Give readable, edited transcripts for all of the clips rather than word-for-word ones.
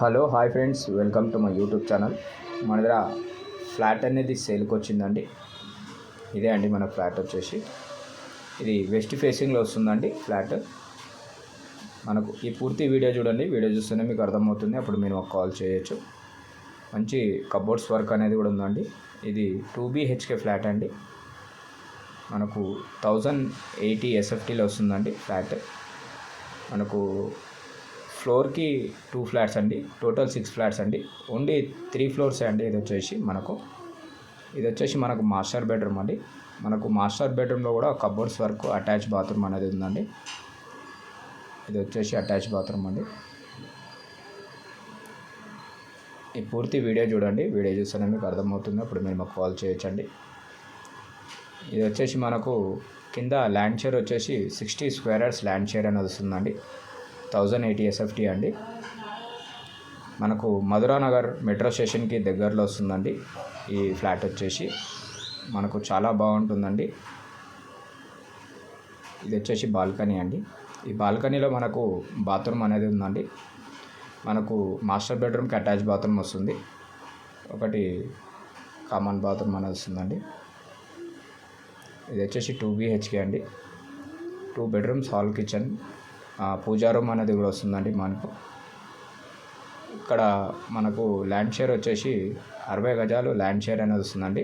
Hello hi friends, welcome to my YouTube channel. మన దగ్గర flat అనేది సేల్కి వచ్చిందండి. ఇదే అండి మన ఫ్లాట్ వచ్చేసి. ఇది వెస్ట్ ఫేసింగ్లో వస్తుందండి ఫ్లాట్. మనకు ఈ పూర్తి వీడియో చూడండి. వీడియో చూస్తేనే మీకు అర్థమవుతుంది, అప్పుడు మీరు ఒక కాల్ చేయొచ్చు. మంచి కబోర్డ్స్ వర్క్ అనేది కూడా ఉందండి. ఇది 2 BHK ఫ్లాట్ అండి. మనకు 1080 SFTలో వస్తుందండి ఫ్లాట్. మనకు ఫ్లోర్కి 2 ఫ్లాట్స్ అండి, టోటల్ 6 ఫ్లాట్స్ అండి. ఓన్లీ 3 ఫ్లోర్స్ అండి. ఇది వచ్చేసి మనకు మాస్టర్ బెడ్రూమ్ అండి. మనకు మాస్టర్ బెడ్రూమ్లో కూడా కబోర్డ్స్ వర్క్, అటాచ్ బాత్రూమ్ అనేది ఉందండి. ఇది వచ్చేసి అటాచ్ బాత్రూమ్ అండి. ఈ పూర్తి వీడియో చూడండి. వీడియో చూస్తేనే మీకు అర్థమవుతుంది, అప్పుడు మీరు మాకు కాల్ చేయొచ్చండి. ఇది వచ్చేసి మనకు కింద ల్యాండ్ షేర్ వచ్చేసి 60 స్క్వేర్ యార్డ్స్ ల్యాండ్ షేర్ అనేది వస్తుందండి. 1080 SFT అండి. మనకు మధురానగర్ మెట్రో స్టేషన్కి దగ్గరలో వస్తుందండి ఈ ఫ్లాట్ వచ్చేసి. మనకు చాలా బాగుంటుందండి. ఇది వచ్చేసి బాల్కనీ అండి. ఈ బాల్కనీలో మనకు బాత్రూమ్ అనేది ఉందండి. మనకు మాస్టర్ బెడ్రూమ్కి అటాచ్ బాత్రూమ్ వస్తుంది, ఒకటి కామన్ బాత్రూమ్ అనేది వస్తుందండి. ఇది వచ్చేసి 2 BHK అండి. 2 బెడ్రూమ్స్, హాల్, కిచెన్, పూజా రూమ్ అనేది కూడా వస్తుందండి. మనకు ఇక్కడ మనకు ల్యాండ్ షేర్ వచ్చేసి 60 గజాలు ల్యాండ్ షేర్ అనేది వస్తుందండి.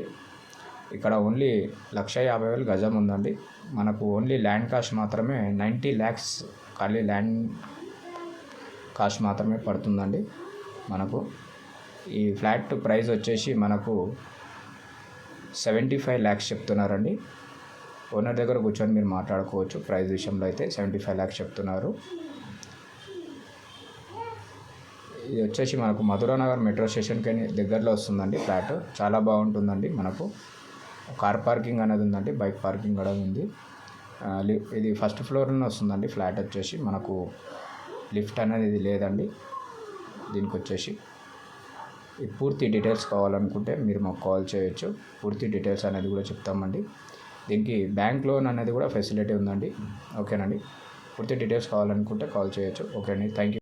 ఇక్కడ ఓన్లీ 1,50,000 గజం ఉందండి. మనకు ఓన్లీ ల్యాండ్ కాస్ట్ మాత్రమే 90 lakhs ఖాళీ ల్యాండ్ కాస్ట్ మాత్రమే పడుతుందండి. మనకు ఈ ఫ్లాట్ ప్రైస్ వచ్చేసి మనకు 75 lakhs చెప్తున్నారండి. ఓనర్ దగ్గర కూర్చొని మీరు మాట్లాడుకోవచ్చు. ప్రైస్ విషయంలో అయితే 75 lakhs చెప్తున్నారు. ఇది వచ్చేసి మనకు మధురానగర్ మెట్రో స్టేషన్కి దగ్గరలో వస్తుందండి ఫ్లాట్. చాలా బాగుంటుందండి. మనకు కార్ పార్కింగ్ అనేది ఉందండి, బైక్ పార్కింగ్ కూడా ఉంది. ఇది ఫస్ట్ ఫ్లోర్లోనే వస్తుందండి ఫ్లాట్ వచ్చేసి. మనకు లిఫ్ట్ అనేది ఇది లేదండి దీనికి వచ్చేసి. ఈ పూర్తి డీటెయిల్స్ కావాలనుకుంటే మీరు మాకు కాల్ చేయొచ్చు. పూర్తి డీటెయిల్స్ అనేది కూడా చెప్తామండి. దీనికి బ్యాంక్ లోన్ అనేది కూడా ఫెసిలిటీ ఉందండి. ఓకేనండి. పూర్తి డీటెయిల్స్ కావాలనుకుంటే కాల్ చేయొచ్చు. ఓకే అండి, థ్యాంక్ యూ.